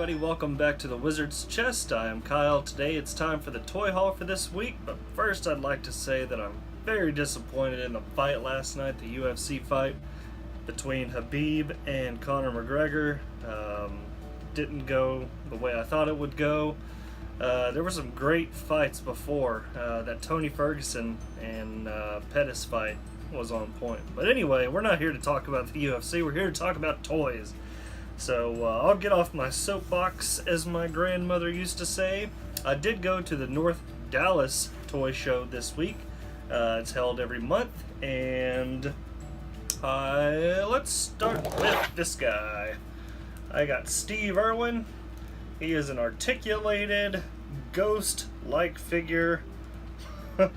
everybody, welcome back to the Wizard's Chest. I am Kyle. Today it's time for the toy haul for this week, but first I'd like to say that I'm very disappointed in the fight last night, the UFC fight between Khabib and Conor McGregor. Didn't go the way I thought it would go. There were some great fights before. That Tony Ferguson and Pettis fight was on point. But anyway, we're not here to talk about the UFC, we're here to talk about toys. So I'll get off my soapbox, as my grandmother used to say. I did go to the North Dallas Toy Show this week. It's held every month, and let's start with this guy. I got Steve Irwin. He is an articulated, ghost-like figure. You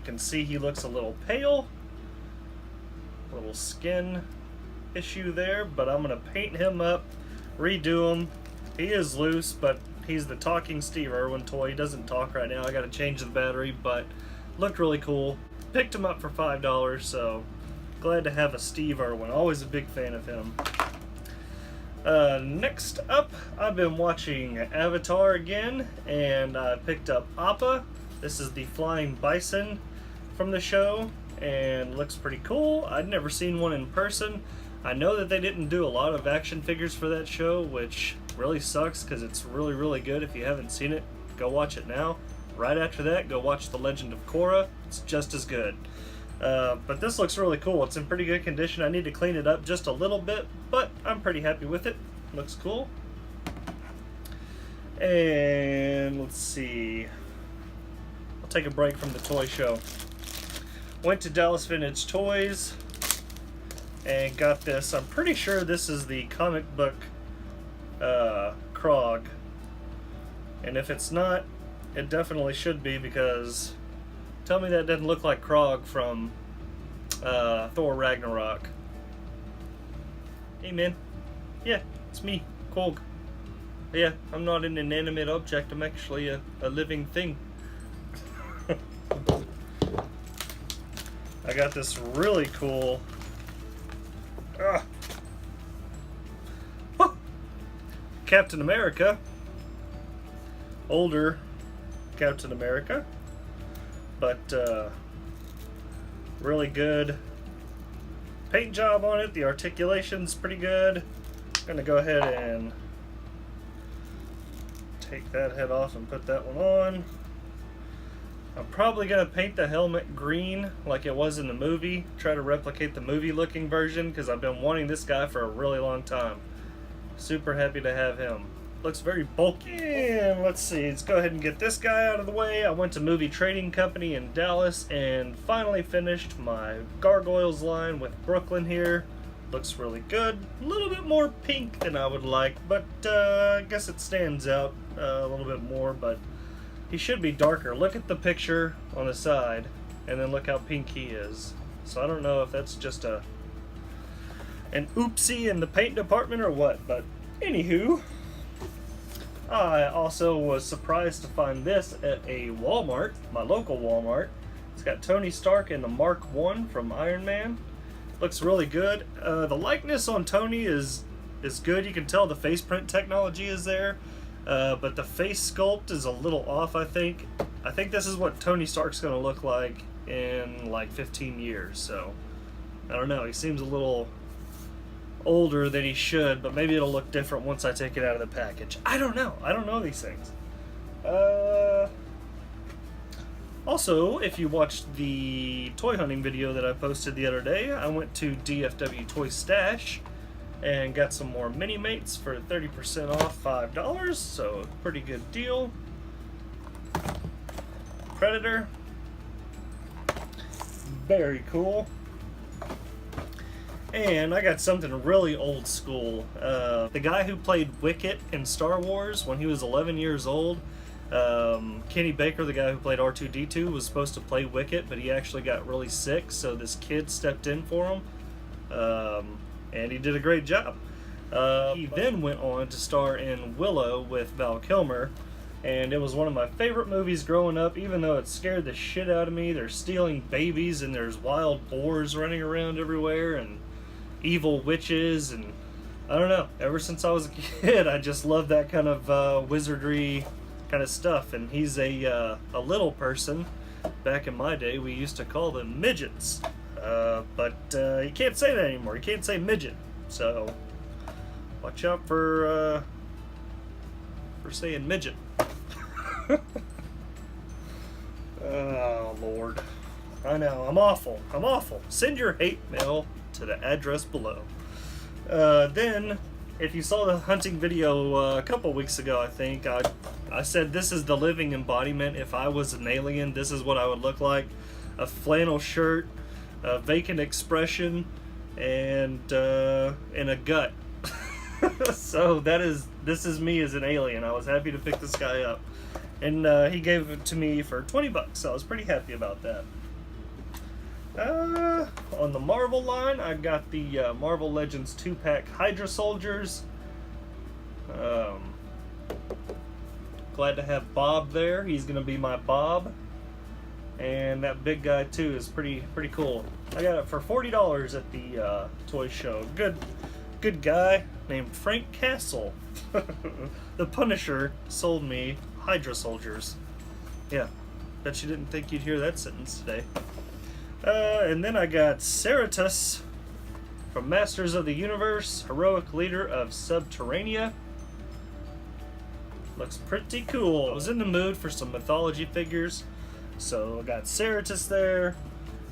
can see he looks a little pale. A little skin issue there, but I'm gonna paint him up, redo him. He is loose, but he's the talking Steve Irwin toy. He doesn't talk right now. I gotta change the battery, but looked really cool. Picked him up for $5, so glad to have a Steve Irwin. Always a big fan of him. Next up, I've been watching Avatar again, and I picked up Appa. This is the flying bison from the show, and looks pretty cool. I'd never seen one in person. I know that they didn't do a lot of action figures for that show, which really sucks because it's really, really good. If you haven't seen it, go watch it now. Right after that, go watch The Legend of Korra. It's just as good. But this looks really cool. It's in pretty good condition. I need to clean it up just a little bit, but I'm pretty happy with it. Looks cool. And let's see. I'll take a break from the toy show. Went to Dallas Vintage Toys and got this. I'm pretty sure this is the comic book Krog. And if it's not, it definitely should be, because tell me that doesn't look like Krog from Thor Ragnarok. Hey man. Yeah, it's me, Krog. Yeah, I'm not an inanimate object, I'm actually a living thing. I got this really cool Captain America. Older Captain America, but really good paint job on it. The articulation's pretty good. Gonna go ahead and take that head off and put that one on. I'm probably gonna paint the helmet green like it was in the movie. Try to replicate the movie looking version, because I've been wanting this guy for a really long time. Super happy to have him. Looks very bulky. And let's see, let's go ahead and get this guy out of the way. I went to Movie Trading Company in Dallas and finally finished my Gargoyles line with Brooklyn here. Looks really good. A little bit more pink than I would like, but I guess it stands out a little bit more, but he should be darker. Look at the picture on the side, and then look how pink he is. So I don't know if that's just an oopsie in the paint department or what, but anywho. I also was surprised to find this at a Walmart, my local Walmart. It's got Tony Stark and the Mark I from Iron Man. Looks really good. The likeness on Tony is good. You can tell the face print technology is there. But the face sculpt is a little off, I think. I think this is what Tony Stark's going to look like in like 15 years, so I don't know. He seems a little older than he should, but maybe it'll look different once I take it out of the package. I don't know. I don't know these things. Also, if you watched the toy hunting video that I posted the other day, I went to DFW Toy Stash and got some more mini mates for 30% off, $5, so pretty good deal. Predator, very cool. And I got something really old school. The guy who played Wicket in Star Wars when he was 11 years old, Kenny Baker, the guy who played R2-D2, was supposed to play Wicket, but he actually got really sick, so this kid stepped in for him. And he did a great job. He then went on to star in Willow with Val Kilmer, and it was one of my favorite movies growing up, even though it scared the shit out of me. They're stealing babies, and there's wild boars running around everywhere, and evil witches, and I don't know. Ever since I was a kid, I just love that kind of wizardry kind of stuff. And he's a little person. Back in my day, we used to call them midgets. But you can't say that anymore. You can't say midget. So watch out for saying midget. Oh, Lord. I know. I'm awful. I'm awful. Send your hate mail to the address below. Then, if you saw the hunting video a couple weeks ago, I think, I said this is the living embodiment. If I was an alien, this is what I would look like. A flannel shirt, a vacant expression, and a gut. So this is me as an alien. I was happy to pick this guy up. And he gave it to me for 20 bucks, so I was pretty happy about that. On the Marvel line, I got the Marvel Legends 2-pack Hydra Soldiers. Glad to have Bob there. He's gonna be my Bob. And that big guy too is pretty cool. I got it for $40 at the toy show. Good guy named Frank Castle. The Punisher sold me Hydra Soldiers. Yeah, bet you didn't think you'd hear that sentence today. And then I got Ceratus from Masters of the Universe, heroic leader of Subterranea. Looks pretty cool. I was in the mood for some mythology figures, so I got Ceratus there,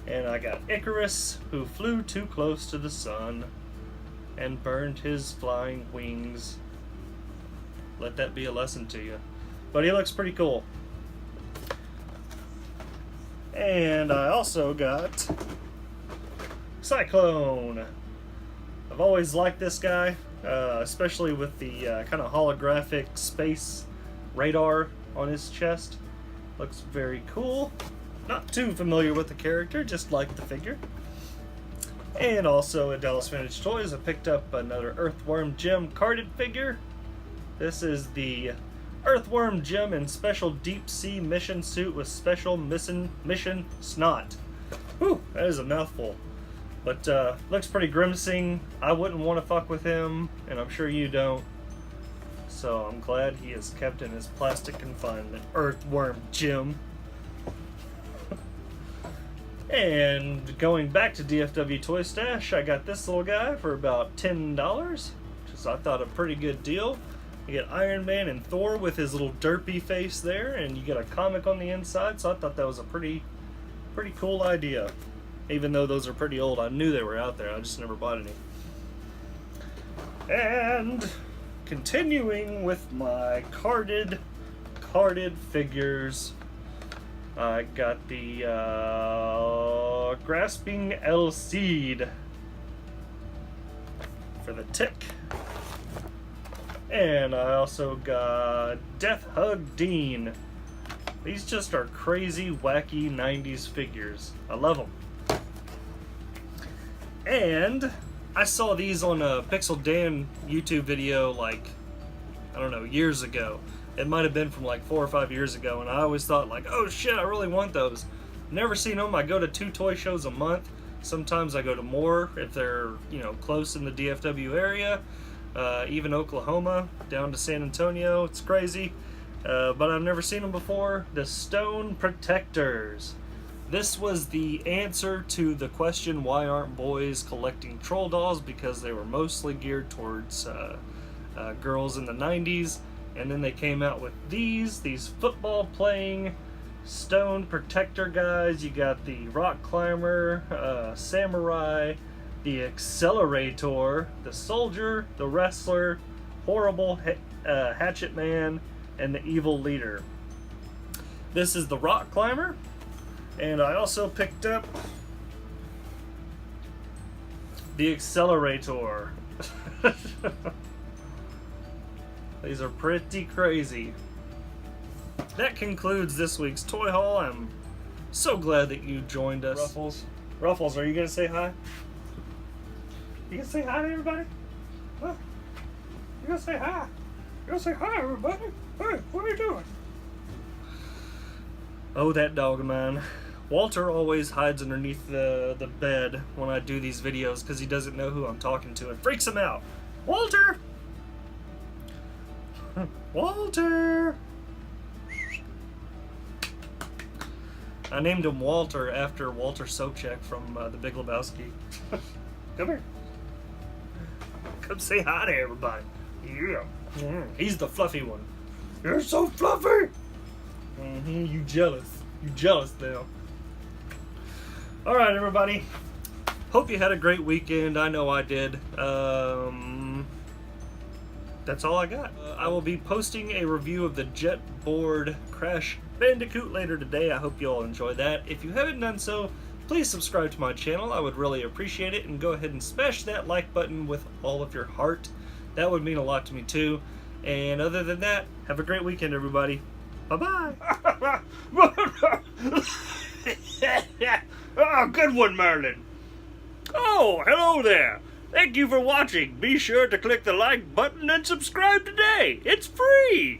and I got Icarus, who flew too close to the sun and burned his flying wings. Let that be a lesson to you. But he looks pretty cool. And I also got Cyclone. I've always liked this guy, especially with the kind of holographic space radar on his chest. Looks very cool. Not too familiar with the character, just like the figure. And also at Dallas Vintage Toys, I picked up another Earthworm Jim carded figure. This is the Earthworm Jim in special deep sea mission suit with special mission snot. Whew, that is a mouthful. But looks pretty grimacing. I wouldn't want to fuck with him, and I'm sure you don't. So I'm glad he is kept in his plastic confinement. Earthworm Jim. And going back to DFW Toy Stash, I got this little guy for about $10, which is, I thought, a pretty good deal. You get Iron Man and Thor with his little derpy face there, and you get a comic on the inside, so I thought that was a pretty cool idea. Even though those are pretty old, I knew they were out there, I just never bought any. And continuing with my carded figures, I got the Grasping El Cid for the Tick. And I also got Death Hug Dean. These just are crazy, wacky 90s figures. I love them. And I saw these on a Pixel Dan YouTube video like, I don't know, years ago. It might have been from like 4 or 5 years ago, and I always thought like, oh shit, I really want those. Never seen them. I go to 2 toy shows a month. Sometimes I go to more if they're, close in the DFW area. Even Oklahoma, down to San Antonio. It's crazy. But I've never seen them before. The Stone Protectors. This was the answer to the question, why aren't boys collecting troll dolls? Because they were mostly geared towards girls in the 90s. And then they came out with these football playing Stone Protector guys. You got the Rock Climber, Samurai, the Accelerator, the Soldier, the Wrestler, Horrible Hatchet Man, and the Evil Leader. This is the Rock Climber. And I also picked up the Accelerator. These are pretty crazy. That concludes this week's toy haul. I'm so glad that you joined us. Ruffles, are you gonna say hi? You gonna say hi to everybody? Huh? You gonna say hi? You gonna say hi, everybody? Hey, what are you doing? Oh, that dog of mine. Walter always hides underneath the bed when I do these videos because he doesn't know who I'm talking to. It freaks him out. Walter! Walter! I named him Walter after Walter Sobchak from The Big Lebowski. Come here. Come say hi to everybody. Yeah. He's the fluffy one. You're so fluffy! You jealous. You jealous now. Alright, everybody. Hope you had a great weekend. I know I did. That's all I got. I will be posting a review of the Jetboard Crash Bandicoot later today. I hope you all enjoy that. If you haven't done so, please subscribe to my channel. I would really appreciate it. And go ahead and smash that like button with all of your heart. That would mean a lot to me too. And other than that, have a great weekend, everybody. Bye-bye. Oh, good one, Merlin. Oh, hello there. Thank you for watching. Be sure to click the like button and subscribe today. It's free.